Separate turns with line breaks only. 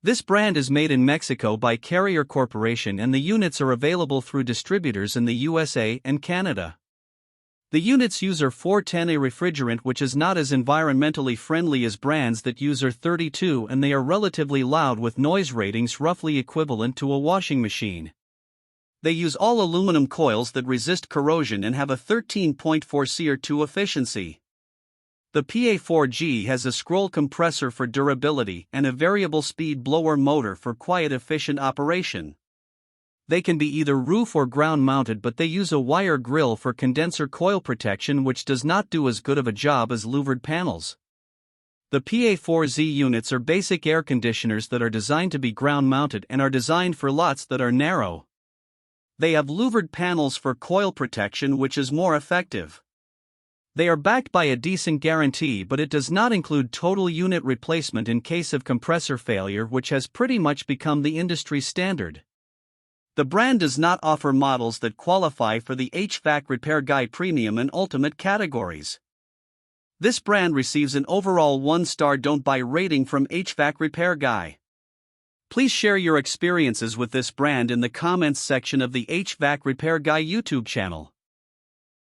This brand is made in Mexico by Carrier Corporation and the units are available through distributors in the USA and Canada. The units use R-410, a refrigerant which is not as environmentally friendly as brands that use R-32, and they are relatively loud with noise ratings roughly equivalent to a washing machine. They use all aluminum coils that resist corrosion and have a 13.4 SEER2 efficiency. The PA4G has a scroll compressor for durability and a variable speed blower motor for quiet efficient operation. They can be either roof or ground mounted, but they use a wire grill for condenser coil protection, which does not do as good of a job as louvered panels. The PA4Z units are basic air conditioners that are designed to be ground mounted and are designed for lots that are narrow. They have louvered panels for coil protection, which is more effective. They are backed by a decent guarantee, but it does not include total unit replacement in case of compressor failure, which has pretty much become the industry standard. The brand does not offer models that qualify for the HvacRepairGuy Premium and Ultimate categories. This brand receives an overall 1-star don't buy rating from HvacRepairGuy. Please share your experiences with this brand in the comments section of the HvacRepairGuy YouTube channel.